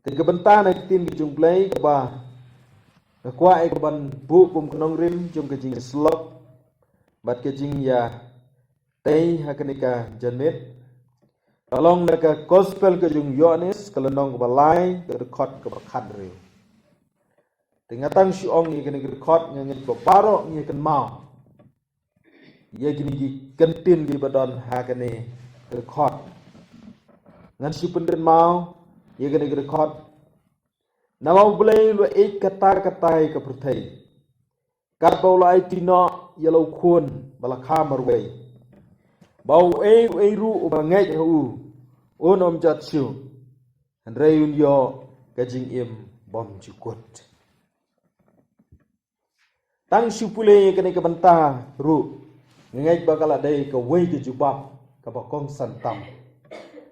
Tiga bentar nak tin ke jumplay ke ba. Kwa ai ke ban bu pum knong rim jum ke jing slop. Bat ke jing ya tei hakanika janet. Kalong naka gospel ke jung Yohanes kelenong ke balai ke record ke bakhan riu. Tingatang siong ni kena record ngangit ke parok ni ken mau. Ia gini gi kentin di badan hakane record. Ngan si pendren mau ia kena record. Nama boleh lu kata-katai ke pertai. Kat baulai tino yalau kun balakha marway. Bau ru ubangai hu onom jat siu. Handrayun yo kajing im bom jukut. Tang siu pule kena ke benta ru. Ngai bakal adai ke wei ke jubab ke bakong santam.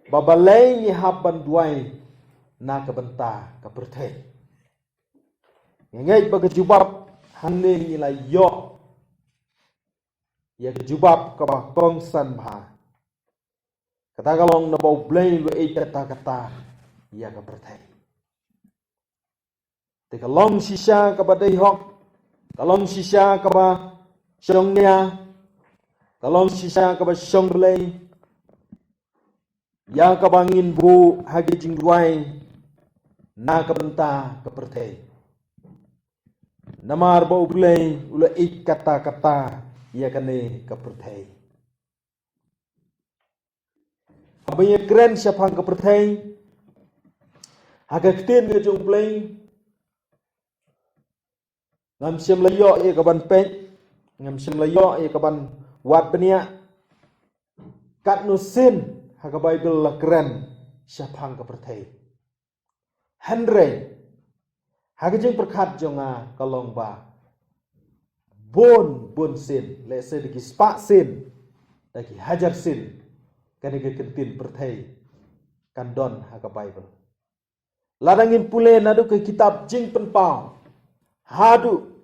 Babalai ni haban duai na ke benta ke pertai. Ngai bak jubab hanne ni la yo. Ya kejubab ke bakong san bha. Kata kalong na bau blay lu kata-kata ya ke pertai. Te kalong sisa ke badai hok. Kalong sisa ke ba syong nia. Kalong sisa ke ba syong blay. Ya ke bangin bu hagi jing duai. Na ke benta ke pertai. Namar bau blay ula kata-kata ia kene ke pertai. Abang keren siapa ke pertai? Hagak tin ke jung play. Ngam siam layo ia ke ban pek. Ngam siam layo ia ke ban wat benia. Kat nusin haga Bible la keren siapa ke pertai. Henry haga jeng perkat jonga kalong ba. Bon sin, let's say dagi spak sin, dagi hajar sin, kani ke kentin pertai, kandon haka Bible. Ladangin pule nadu ke kitab jing penpau, hadu,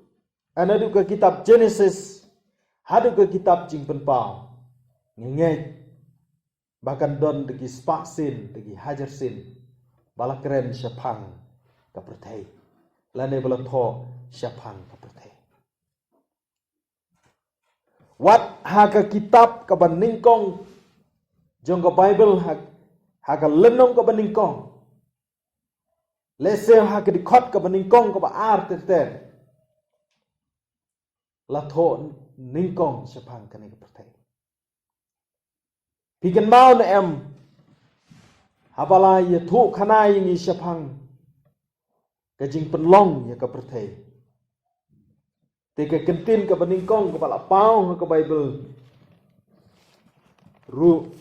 nadu ke kitab Genesis, hadu ke kitab jing penpau, ngengek, bahkan don dagi spak sin, dagi hajar sin, bala keren syapang ke pertai, lane bala tho syapang ke pertai. Wat haka kitab ke baningkong jong ke Bible haka lenong ke baningkong. Lese haka dikot ke baningkong ke ba ar ter. Latho ningkong syapang kene ke pertai. Pikan mau na em habala ye thu khana yingi syapang ke jing penlong ye ke pertai. Teka kentin ke baningkong ke bala pau ke Bible. Ru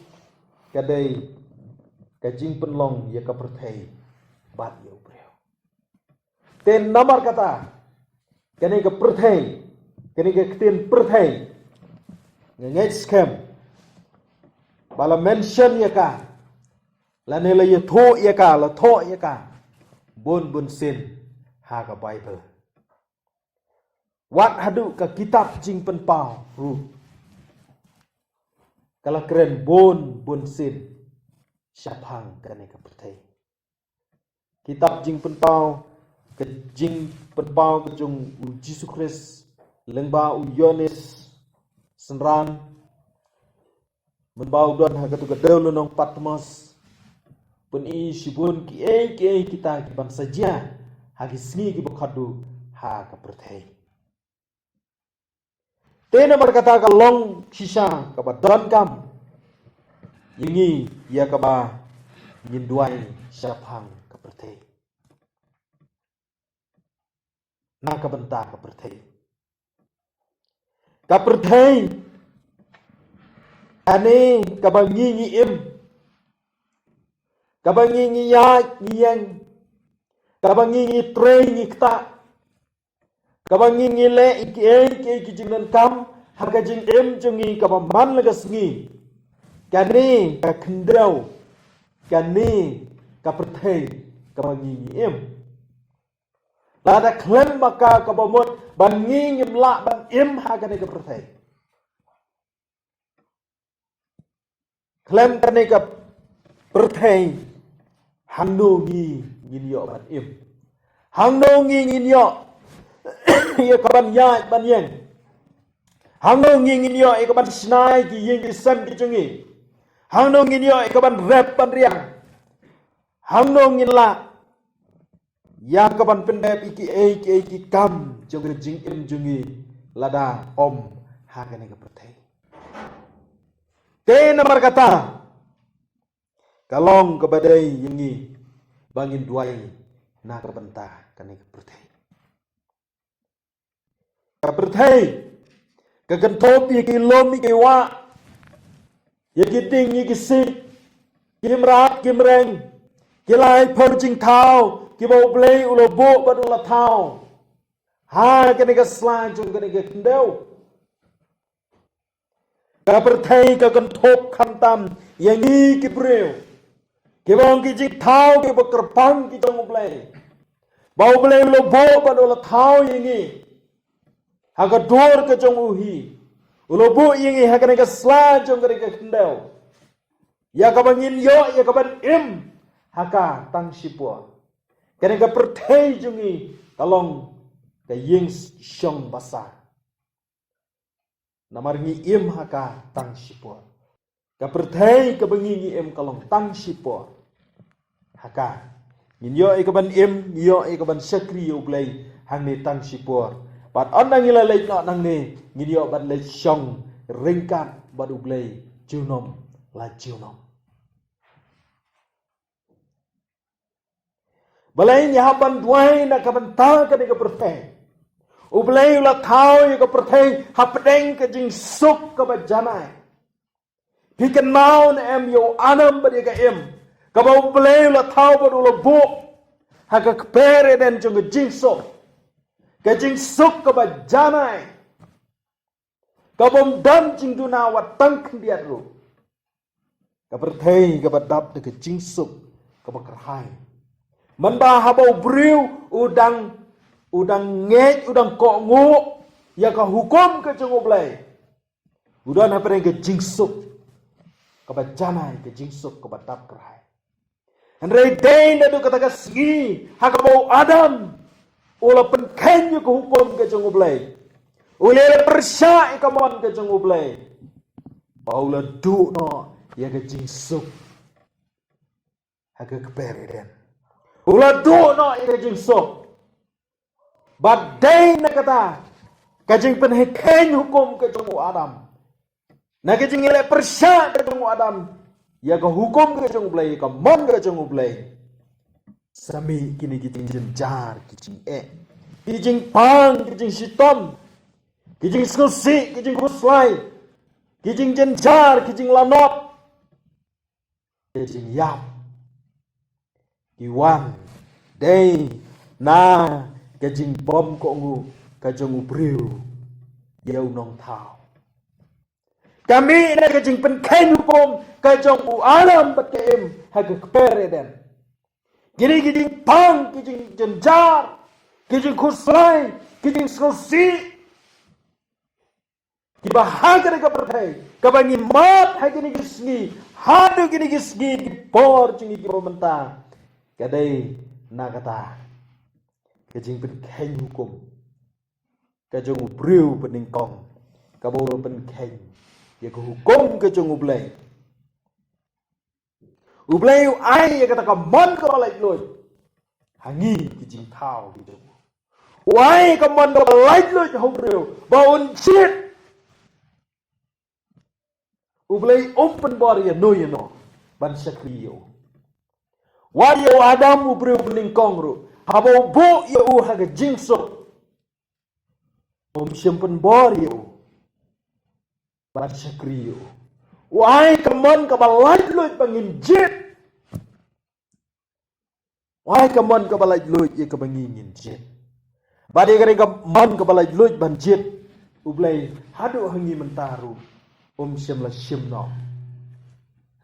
kadai ke jing penlong ye ke pertai bat ye ubreo. Ten nomor kata kene ke pertai, kene ke kentin pertai. Ngengej scam. Bala mention ye ka. La ne la ye tho ye ka, la tho ye ka. Bun sin ha ke Bible. Wat hadu ke kitab jing penpau ru. Kalau keren bon sin syapang kene ke pertai. Kitab jing penpau ke jing penpau ke jung Jesus Christ lengba Yohanes senran menbau don ha ke tu nong Patmos pun i sibun ki kita ki ban saja hagi sngi ki bakhadu ha ke pertai. Tena berkata kalong sisa kebadan kam. Yingi ia keba nyinduai syapang ke pertai. Na kebenta ke pertai. Ke pertai. Ane kebangi im. Kebangi yak yang. Kebangi trei ngikta. Kabangin ngile iki jinan kam harga jing em jungi kabaman lagas ngi kani ka kendrau kani ka pertai kabangin em lada klem maka kabamot bangi ngimla ban em harga ni ka pertai klem kani ka pertai handu ngi ngin yo ban im hang no ngin yo ye ka ban ya ban yen hang no ngin yo e ka ban snai ki yin ki sam ki chungi hang no ngin yo e ka ban rap ban riang hang no ngin la ya ka ban pendep iki kam jong ke jing im jungi lada om ha ka ne ka perthai te nomor kata kalong ke badai yengi bangin duai na ka benta ka ne ka perthai ka gantop iki lom iki wa iki ding iki si kim rat kim reng kilai phor jing thao ki bo play ulo bo badula thao ha ka ne ka sla jung ka ne ka kendau ka perthai ka gantop khantam yengi ki breu ki bong ki jing thao ki bo kerpang ki jong play bo play ulo bo badula thao yengi haga dor ke jong uhi ulo bu yengi haga ne ka sla jong ka ne ka kendau ya ka bangin yo ya ka ban im haka tang sipua kene ka perthai jungi kalong ka ying syong basa namar ngi im haka tang sipua ka perthai ka bangi ngi im kalong tang sipua haka ngin yo e ka ban im yo e ka ban sakri yo blai hang ni tang sipua pat onang ila lek no nang ni ngin yo ban lek syong ringkat badu blai junom la junom balai nya ban duai na ka ban ta ka ni ka perthai ublai la thao ye ka perthai hapdeng ka jing suk ka ba janai pikan mau na em yo anam ba ka em ka ba ublai la thao ba lo bo ha ka pere den jung jing suk ka jing suk ka ba janai ka bom dan jing du na wa tang khbiat ru ka perthai ka ba dap ka jing suk ka ba kerhai man ba habau briu udang ngej udang kok ngu ya ka hukum ke jenguk blai udan apa ke jingsuk ka ba janai ke jingsuk ka ba tap kerai andre dei na du kata ka sgi ha ka bau adam ula pen ken ke hukum ke jenguk blai ule persya ka mon ke jenguk blai baula du no ya ke jingsuk ha ka keperen ula do no ikajing sok badai na kata kajing penheken hukum kajung Adam na kajing ile persya kajung Adam ya ka hukum kajung blai ka mon kajung blai sami kini kijing jenjar kijing kijing pang kijing sitom kijing skusi kijing kuslai kijing jenjar kijing lanot kijing yam Iwan day na kajing bom ko ngu kajong ubriu yau nong thao kami na kajing penken hukum kajong u alam bakem hagak pereden gini kijing pang kijing jenjar kijing kuslai kijing skusi kibahaga ka perthai kabangi mat hagini gisni hadu gini gisni por jingi kibomenta kadai na kata kajing penken hukum kajong ubriu peningkong kaboro penken ya ke hukum kajong ublai ai ya kata ka mon ka balai loi hangi kijing thao gitu wai ka mon ka balai loi ubriu baun chit ublai open body ya no ban sakriyo Wario Adam ubriu peningkong ru habo bu ya haga jingso simpen borio ban sakriyo wai kamon ka balai loi bangin jet wai kamon ka balai loi ya ka bangin jet bade kare ka mon ka balai loi ban jet ublai hadu hangi mentaru sim la sim no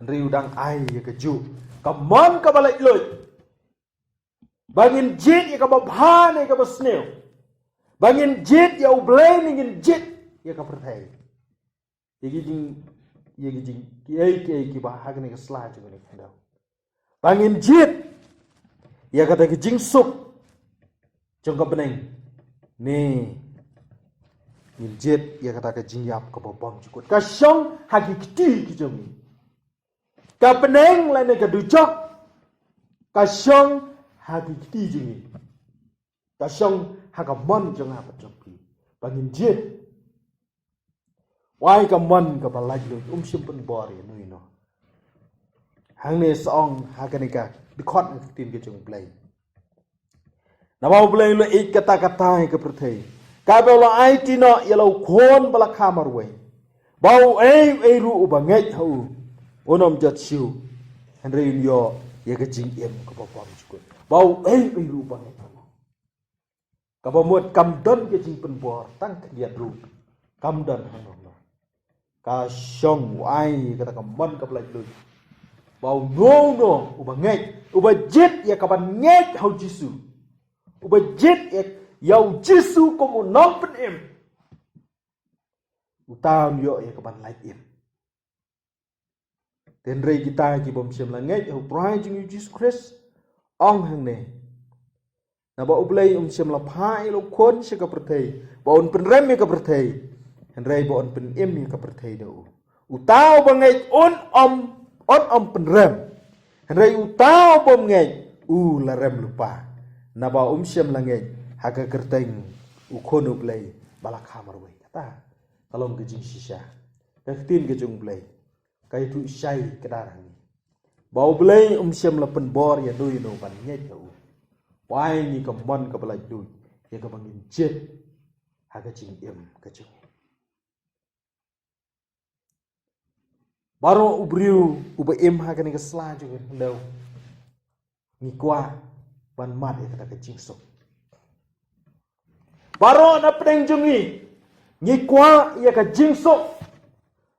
riu dang ai ya ka ju kamon ka balai loi bangin jet ya ka babhane ka basneu bangin jet ya ublai ngin jet ya ka perthai yegi ki ba hagane ka sla ju ne kandau bangin jet ia kata ke jing suk jong ka beneng ni jet ia kata ke jing yap ka bom cukut ka syong hagi kiti ki jong ka beneng la ne ka ducok ka syong hagi kiti jong ka syong haga mon jong ha pacopi bangin jet wai ka mon ka balaj lu simpen bor ya nui no hang ne song haganika dikot tin ke jong play na mau play lu ik kata-kata ke perthei ka belo ai tino yelo khon bala khamar we bau ei ru ubangai hau onom jat siu henre yo ye ke jing em ka bom chukut bau ei ru bangai ka bomot kam don ke jing pen bor tang kriat ru kam don hanom ka syong wai kata ka mon ka play lu bau no ubangai ubajit ya ka ban ngek hau jisu ubajit ya yau jisu ko mo nong pen em utaw yo ya ka ban like em ten rei kita ki bom sem la ngek hau prai jing Jesus Christ ong hang ne na ba ublai sem la phai lo khon se ka perthei ba on pen rem ka perthei hen rei ba on pen em ka perthei do utaw ba ngek on om pen rem hen rei utaw bom ngek la rem lupa na ba sem la ngek haga kerteng u khon ublai bala khamar we kata kalong ke jing sisa ka tin ke jung blai kai tu sai kedarang bau blai sem la pen bor ya dui no ban ngek do wai ni ka mon ka balai dui ya ka bangin jet haga jing em ka jung baro ubriu uba em haga ni ka sla jung ndau ni kwa ban mat ya kata ka jing sok baro na pedeng jungi ni kwa ya ka jing sok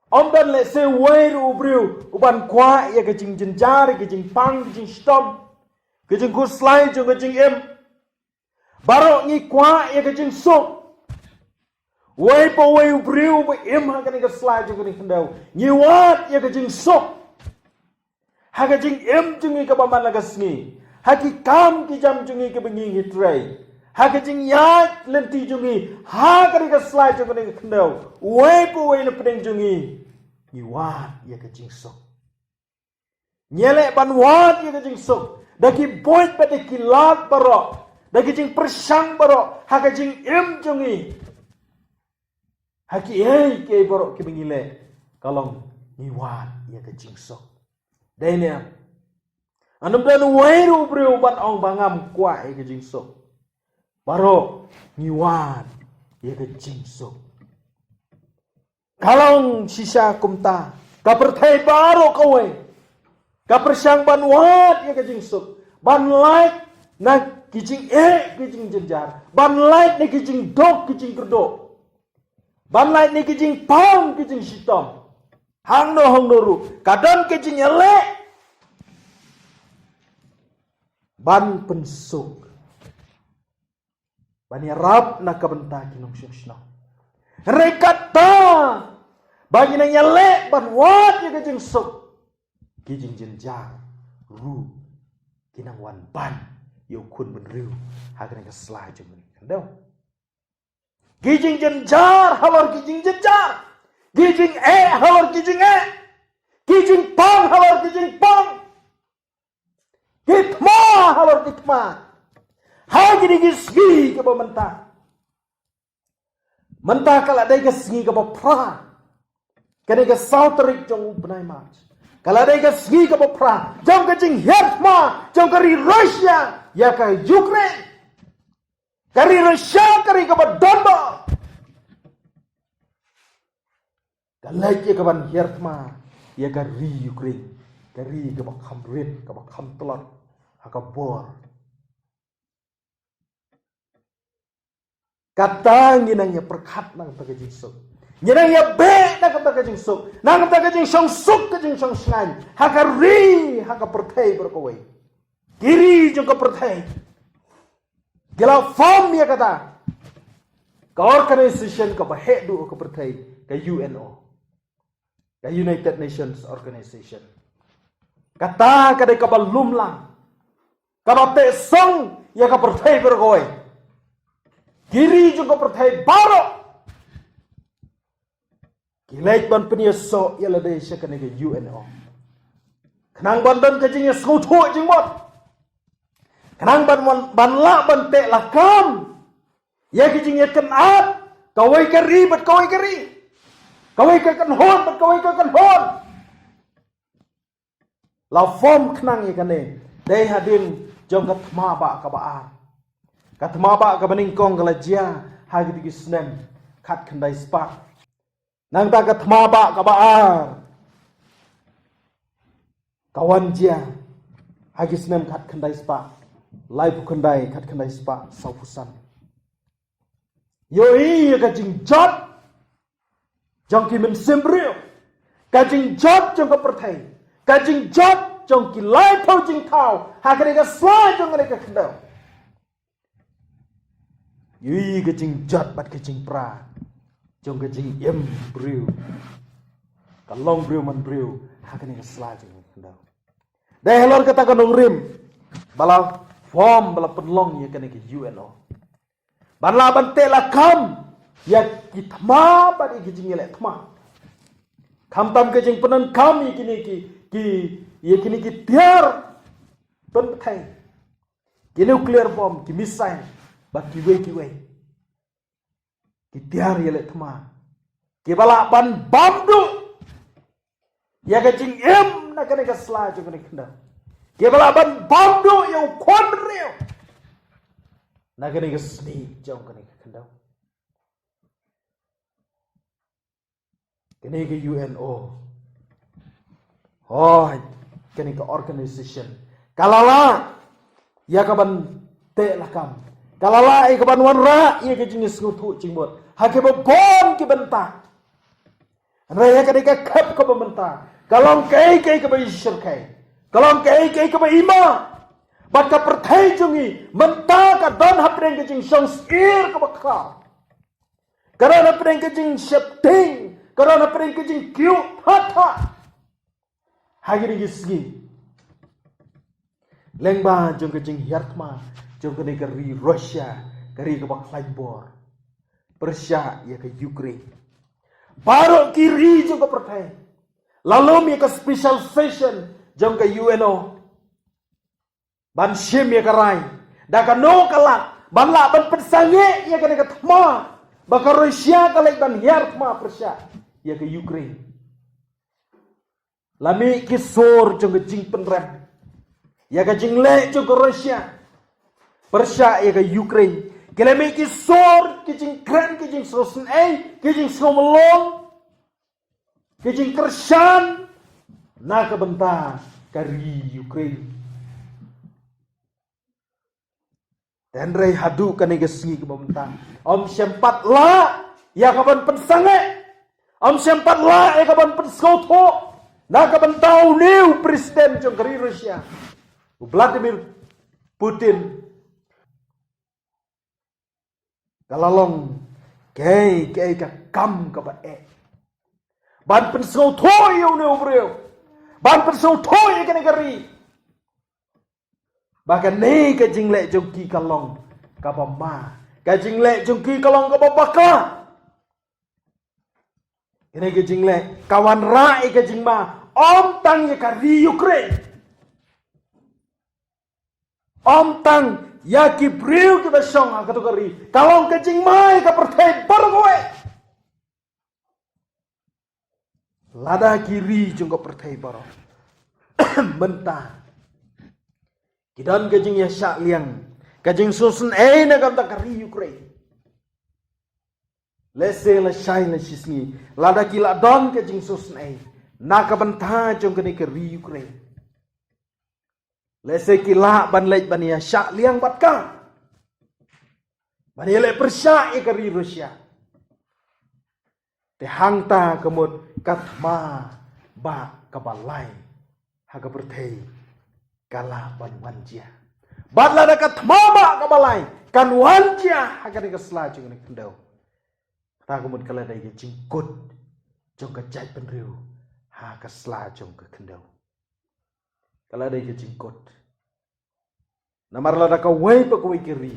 om dan le se wai ru ubriu uban kwa ya ka jing jenjar ka jing pang ka jing stom ka jing ku slai jung ka jing em baro ni kwa ya ka jing sok wai po wai ubriu uba em haga ni ka slai jung ka ni ndau ni wat ya ka jing sok haga jing em jungi ka baman la ka sngi haki kam ki jam jungi ke bengi hitrai haki jing ya lenti jungi ha kari ka slai jungi ne kndau wei po wei le pedeng jungi ni wat ya ka jing sok nyele ban wat ya ka jing sok daki boit pete kilat baro daki jing persang baro haki jing em jungi haki ke baro ke bengi le kalong ni wat ya ka jing sok dene anum dan wairu breu ban ong bangam kwa ke jing sok baro ngiwan ye ke jing sok kalong sisa kumta ka perthai baro kowe ka persang ban wat ye ke jing sok ban like na kijing kijing jenjar ban like ne kijing dok kijing kerdo ban like ne kijing pang kijing sitom hang no ru kadon kijing ele ban pensuk bani rab na kabenta kinong syusno rekata bagi nang yale ban wat ye kajing suk kijing jenjar ru kinang wan ban yo kun ben riu hagan ka slai jeng ni kandau kijing jenjar halor kijing jenjar kijing halor kijing kijing pang halor kijing pang Gitma halor gitma. Hagi ni gisgi ke mentah. Mentah kalau ada gisgi ke pra. Kena ke sauterik jong benai mat. Kalau ada gisgi ke pra. Jong ke jing Hitma, jong ke Rusia, ya ke Ukraine. Kari Rusia kari ke Donbas. Kalau ke ban Hitma, ya ke Ukraine. Kari ke bakam rin, ke bakam telat. Hakabor. Kata nginangnya perkat nang taga jingsuk. Nginangnya be nang taga jingsuk. Nang taga jingsung suk ke jingsung sengan. Hakari hakapertai berkawai. Kiri jong kepertai. Gila form ya kata. Ke organisation ke bahedu kepertai ke UNO. Ke United Nations Organization. Kata kadai kabal lumlang. Kabate song ya ka perthai bergoi. Kiri juga perthai baro. Kilait ban penyeso ya ladai syakane ke UNO. Kenang ban dan kajing ya skutu jing mot. Kenang ban la ban te la kam. Ya kajing ya kenat. Kawai kari bat kawai kari. Kawai ka kan hon bat kawai ka kan hon. La form kenang ya kane. Dai hadin jong katma ba ka ba. Katma ba ka baning kong galajia hagi digi snem kat kendai spa. Nang ta katma ba ka ba. Kawan jia hagi snem kat kendai spa. Lai pu kendai kat kendai spa saupusan. Yo iya ka jing jot. Jong ki men sembril. Ka jing jot jong ka perthai. Ka jing jot jong ki lai pau jing tau. Hakane ka slai jong ka kendau. Yo iya ka jing jot bat ka jing pra. Jong ka jing em bril. Ka long bril man bril. Hakane ka slai jong ka kendau. Dai halor kata kanong rim. Bala form bala penlong ya kane ke UNO. Bala bante la kam ya kitma badi ke jing le thma. Kam tam ke jing penan kam ya kini ki tiar pen thai. Ki nuclear bomb ki missile ba ki we. Ki tiar ya le thma. Ki bala ban bamdu ya ke jing em na kane ka sla jo kane kenda. Ki bala ban bamdu ya kon reo. Na kane ka sni jo kane kenda. Kene ke UNO. Oh, kene ke organization. Kalala ya kaban te lakam. Kalala e kaban wanra ya ke jingis ngutu jingbot. Hake bon ki benta. Raya kene ke kap ka benta. Kalong kai ka ba ishir kai. Kalong kai ka ba ima. Bat ka perthai jungi menta ka don hapreng ke jing song skir ka bakha. Karana preng ke jing shepting. Karena pering kejing kiu hata. Hagiri gisgi. Lengba jong kejing hiartma. Jong kene keri Rusia. Keri kebak Laibor. Persia ya ke Ukraine. Baru kiri jong ke pertai. Lalu ya ke special session. Jong ke UNO. Ban shim ya ke rai. Daka no kalak. Ban la ban pensange ya kene ke thma. Baka Rusia kalek ban hiartma Persia. Ya ke Ukraine. Lami kisor jong ke jing penrem. Ya ke jing le jong ke Rusia. Persia ya ke Ukraine. Kelami kisor ke jing kren ke jing sosen ke jing somelong. Ke jing kersan. Na ke benta kari Ukraine. Dan rei hadu kan ke sengi ke benta. Om sempat la ya kapan pensange. Am sempat la e kaban penskoto. Na kaban tau new presiden jong kari Rusia. Vladimir Putin. Kalalong kei ka kam ka ba e. Ban penskoto yo ne obreo. Ban penskoto e kene kari. Bahkan ne ka jingle jong ki kalong ka ba ma. Ka jingle jong ki kalong ka ba baka. Ini kejing le kawan rai kejing ma om tang ya kari Ukraine. Om tang ya ki briu ki basong akato kari. Kalong kejing mai ka perthai bargoe. Lada kiri jong ka perthai baro. Benta. Kidan kejing ya syak liang. Kejing susun na kam ta kari Ukraine. Lese la shai la shisni. Lada kila don ke jing susnai. Naka banta jong kene ke ri Ukraine. Lese kila ban lej ban ya syak liang bat ka. Ban le Persia e ke ri Rusia. Te hangta kemud katma ba kabalai. Haga bertei kala ban wanjia. Bat lada katma ba kabalai. Kan wanjia haga de kesla jong kene kendau. Ta kumut kala dai ke jingkut jong ka jai penriu ha ka sla jong ka kendau kala dai ke jingkut Namar lada ka wei pa ka wei kiri.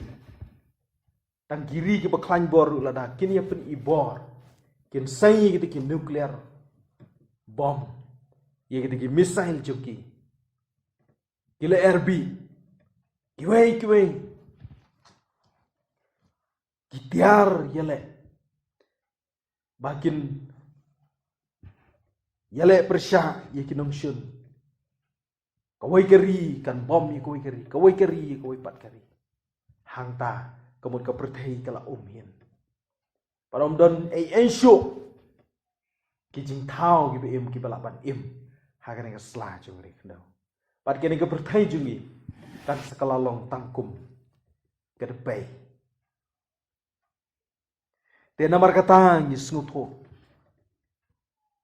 Tang kiri ki baklan bor lada kin ya pen ibor. Kin sai kita ki nuclear bomb. Ye kita ki missile joki. Kila RB. Kiwei. Kitiar yale. Bakin yale persya ye kinong syun. Kawai keri kan bom ye kawai keri. Kawai keri ye kawai pat keri. Hang ta kemun ka perthei kala umhin. Parom don ensyo. Kijing thao ki im ki balapan im. Hagan ka sla jung ri kno. Pat kene ka perthei jungi kan sekalalong tangkum ke depai. Te namar kata ngi snutho.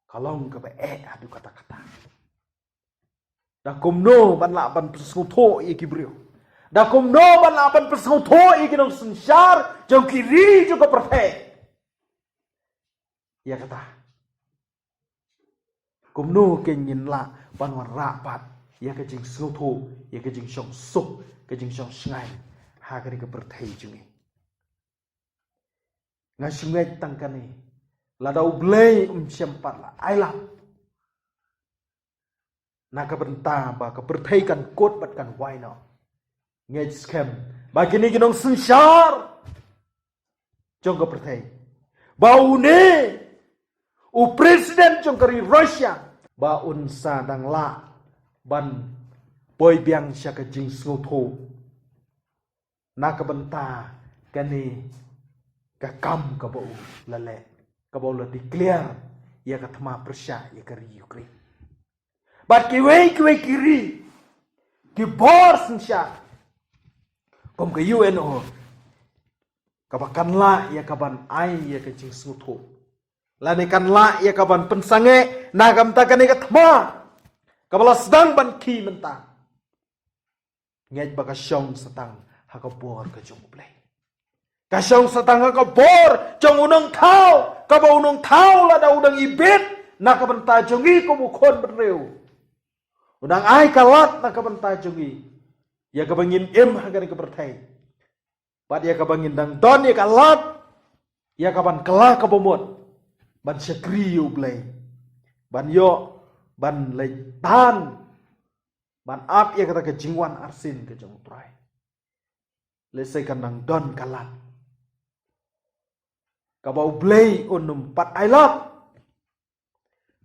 Kalong ka ba adu kata-kata. Da kumno ban la ban snutho ye kibrio. Da kumno ban la ban snutho ye kinong sensyar jong kiri jo ka perthei. Ya kata. Kumno kenyin la ban wan rapat ya ka jing snutho ya ka jing syong suk ka jing syong sngai ha ka ka perthei jungi. Nga sungai tangkani lada ublei sempat la ailam na ka benta ba ka perthei kan kot bat kan wai no ngai scam ba kini kinong sensyar jong ka perthei ba une u presiden jong kari Russia ba unsa dang la ban boy biang sya ka jing snutho na ka benta kani kakam ka bau lale ka bau la declare ya ka thma persya ya kari Ukraine bat kiwei kiri ki bor sensya kom ka UNO ka bakan la ya ka ban ai ya ka jing snutho lani kan la ya ka ban pensange na kam ta kan ka thma ka bala sedang ban ki menta ngej ba ka syong setang ha ka bor ka jong play. Kasyong setangga ka bor jong unang thao ka ba unang thao la da udang ibit na ka benta jongi ko mukhon bereu udang ai kalat na ka benta jongi ya ka bangin im hagan ka berthai pat ya ka bangin dang don ya kalat ya ka ban kala ka bomot ban sekri u blai ban yo ban lei tan ban ap ya kata ka jingwan arsin ka jong trai lesai kandang don kalat kabau blei unum pat ailap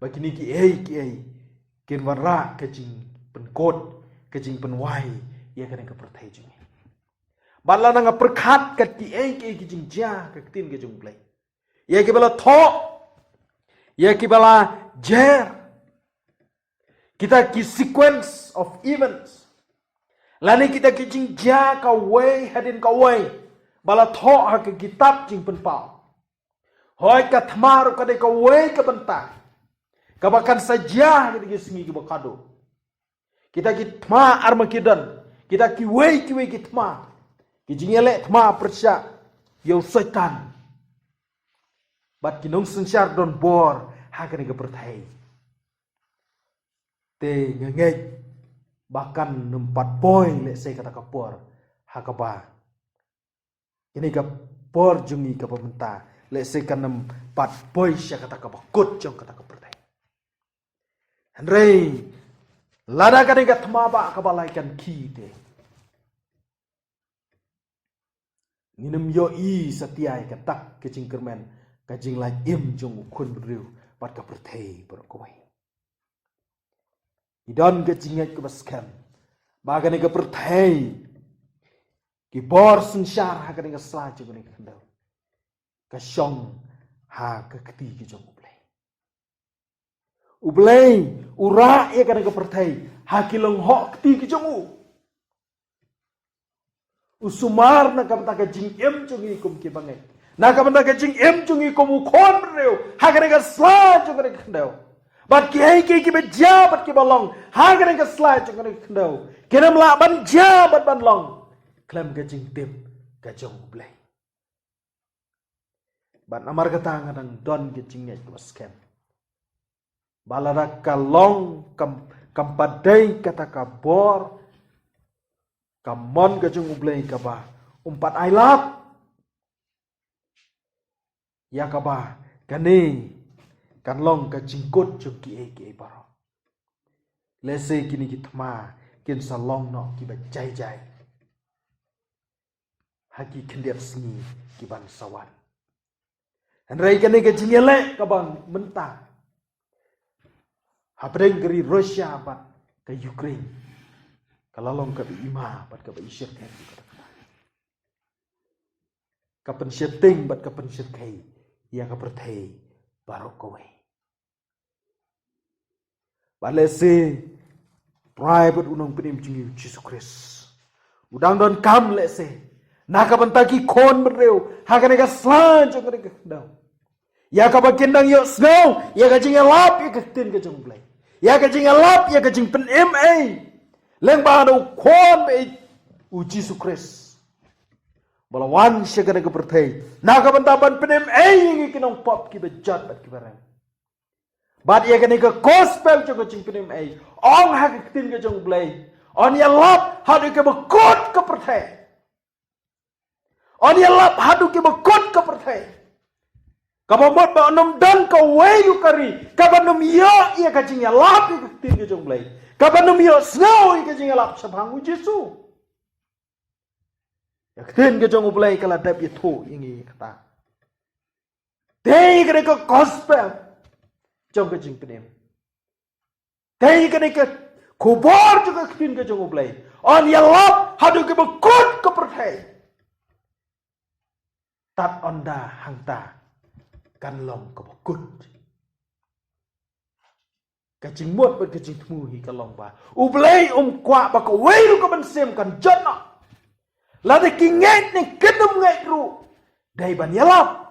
bakini ki ai kin warra kejing penkot kejing penwai ya kan ka perthai jing bala na nga perkhat kat ki ai kejing ja ka tin ke jong blei ya ki bala tho ya ki bala jer kita ki sequence of events lani kita kejing ja ka wei hadin ka wei bala tho ha ka kitab jing penpau hoi ka thmar ka de ka wei ka benta ka bakan saja kita ki singi ki bakado kita ki thma armageddon kita ki wei ki thma ki jingele thma persya yo setan bat ki nong sensyar don bor ha ka ka perthai te ngengej bahkan nempat boy le sei kata ka por ha ka ba ini ka por jungi ka pementa le sei kan nempat boy sya kata ka bakut jong kata ka pertai Henry lada ka ka thma ba ka balaikan ki te nginem yo i satiai ka tak ke jingkermen ka jing lai im jong khun riu pat ka pertai por ko wai idon ke jingat ke baskem bagane ke perthai ki bor sensyar ha ke sla je ke kendau ka syong ha ke keti ke jong ublei ura ye ke perthai ha ki long ho keti ke jong usumar na kam ta ke jing em jong ikum ki bangai na kam ta ke jing em jong ikum khon reu ha ke sla je ke kendau bat ki ki beja bat ki balong ha gane ka slide jong gane kendau kenam la ban ja bat ban long klem ka jing tim ka jong blai bat amar ka tang nang don ki jing net ko scam balara ka long kam padai kata ka bor Kamon ka jung ublay ka ba. Umpat ay lap. Ya ka ba. Kani. Kanlong ka jingkot jung ki baro. Lese kini kitma. Kin salong no ki ba jai. Haki kendiap sengi ki ban sawan. Andrai kani ka jingele ka bang mentah. Habreng geri Rusia bat ke Ukraine. Kalalong ka ima bat ka isyat kan. Kapan syetting bat kapan syetkai. Ya ka perthei baru kowe. Balese private unong penim jingi Jesus Christ. Udang don kam lese. Naka bantaki kon bereu. Hakane ka slan jong ka daw. Ya ka bakindang yo snow. Ya ka jingi lap ya ka tin ka jong blay. Ya ka jingi lap ya ka jing pen MA. Leng ba do kon be u Jesus Christ. Balawan siya ka nagkapertay. Nakabantaban pen MA yung ikinong pop ki bejat bat ki barang. Bat ya ka nagka-gospel jong ka jing pen MA. Ong hakakitin ka jong blay. On ya lap hadu ka bakot ka pertay. On ya lap hadu ki bakot ka pertay. Kabamot ba onom dan ka wayu kari. Kabanum yo iya ka jing ya lap ya kakitin ka jong blay. Kabanum yo snow iya ka jing ya lap sa bangu Jesu. Ya kakitin ka jong ublay kala dap itu yang iya kata. Day ka naka gospel. Jong ka jing penim. Day ka naka kubor juga kakitin ka jong ublay. On ya lap hadu ki bakot ka pertay. Tat onda hangta kanlong kabakut. Kacing muat bat kacing temuhi kalong ba. Ublay kwa baka wairu ka bansem kan jana. Lada kinget ni kedum ngai ru. Dai ban yalap.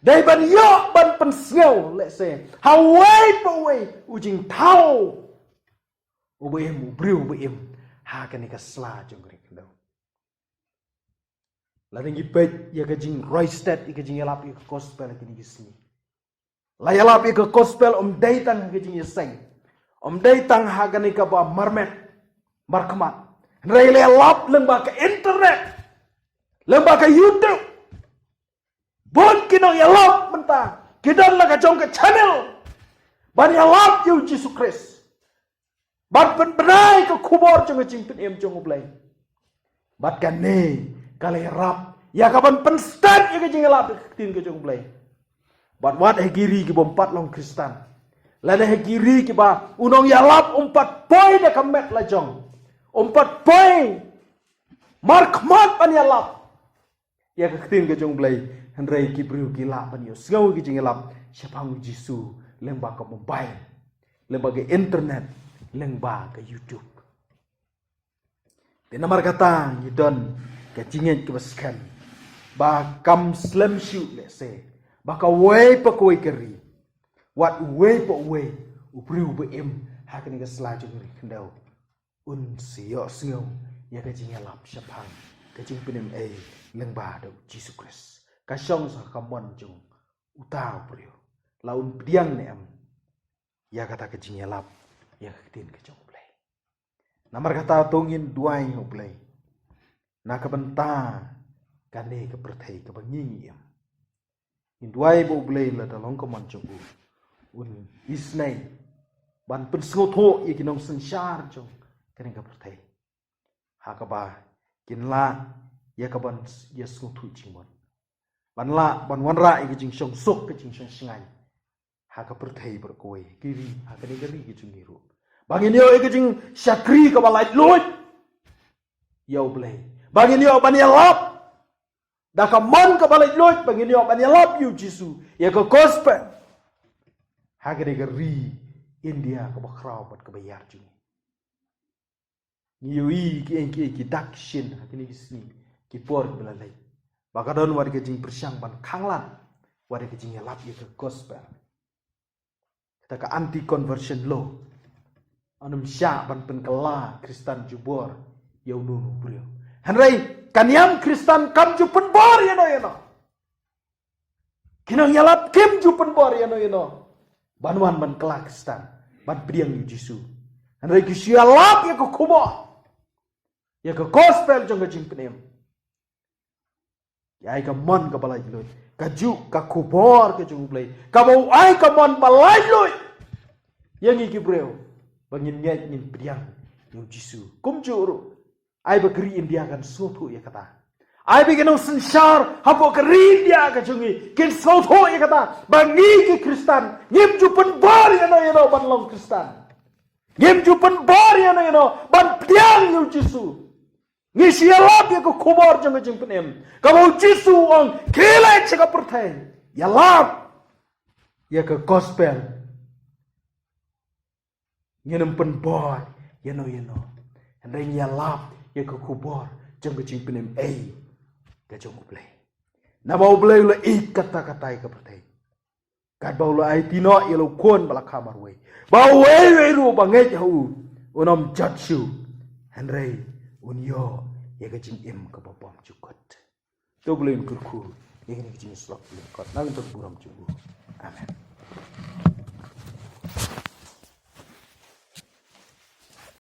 Dai ban yo ban penseu let's say. Hawai pa wai ujing tau. Ubayem ubriu ubayem. Ha kan ka sla jong rek daw. Ladang ipet ya kajing Roysted ya kajing yalap ya gospel ya kini gisni. La yalap ya gospel datang kajing yeseng. Datang hagani ka ba marmet markmat. Rai yalap lembah ke internet. Lembah ke YouTube. Bon kino yalap mentah. Kidan la kajong ke channel. Ban yalap yu Jesus Christ. Ban benai ke kubor jong kajing pen jong ublay. Bat kan ne kali rap ya kapan penstat ya kajing lap tin kajong play bat wat hegiri ki bompat long Kristen lada hegiri ki ba unong ya lap umpat poin da kamet la jong umpat poin mark mat pan ya lap ya tin kajong play hendrai ki bru ki lap pan yo sgau ki jing lap siapang Jisu lembah ke mobile lembah ke internet lembah ke YouTube dinamar kata yidon kajingan kebaskan ba kam slam shoot let's say ba ka way pa koy kari what way pa way ubriu ba em hakan ga slaju ri kandaw un siyo singaw ya kajingan lap syapang kajing penem leng ba do Jesus Christ kasyong sa kamon jung utaw brio laun diang ne am ya kata kajingan lap ya katin kajong play namar kata tongin duai ho play nakabenta kane ke perthai ke bangi yam induai bo blai la dalong ko manchu un isnai ban pen snotho ye kinong sansar jong kane ke perthai hakaba kinla ye ka ban ye snothu chimon ban la ban wan ra ye jing shong sok ke jing shong singai ha ka perthai ber koi kiri ha kane gari ke jing ru bangin yo ye jing syakri ka balai lot yo blai bangin yo ban yalap. Da ka man ka balay lot bangin yo ban yalap yu Jisu. Ya ka gospel. Hagre ga ri India ka bakraw bat ka bayar juni. Yui ki enki ki dak shin hakini gisni ki por belalay. Baka don war ka jing persyang ban kanglan. War ka jing yalap ya ka gospel. Kita ka anti conversion law. Anum sya ban penkela Kristen jubor yau nunu brio. Henry, kanyam Kristen kam ju penbor yano. Kinang yalap kim ju penbor yano. Banwan ban kelak Kristen, ban priang yu Jisu. Henry kisya lap ya ko kubo. ya ka gospel jong ka jing penem ya ai ka mon ka balai loi ka ju ka kubor ka jong play ka bau ai ka mon balai loi yang iki breu bangin nget ngin priang yo jisu kum juru ai ba kri india kan sotu ya kata ai bikin sensar hapo kri india ka jungi kin sotu ya kata bangi ki kristan ngim ju pen bar ya no ban long kristan ngim ju pen bar ya no ban priang yo jisu ngi sialap ya ko kubor jong jing penem ka bau jisu ong kele chaka perthai ya lap ya ka gospel nyenam pen boy yano andai ya lap ya ka kubor jong jing penem ei ka jong play na bau play la kata ka perthai kat bau la ai tino ya lo kon bala kamar we bau we ru bangai hu unom jatsu andai unyo ya ka jing im ka bapam cukot to boleh kurku ya ka jing slok lekot nang to buram cubu amen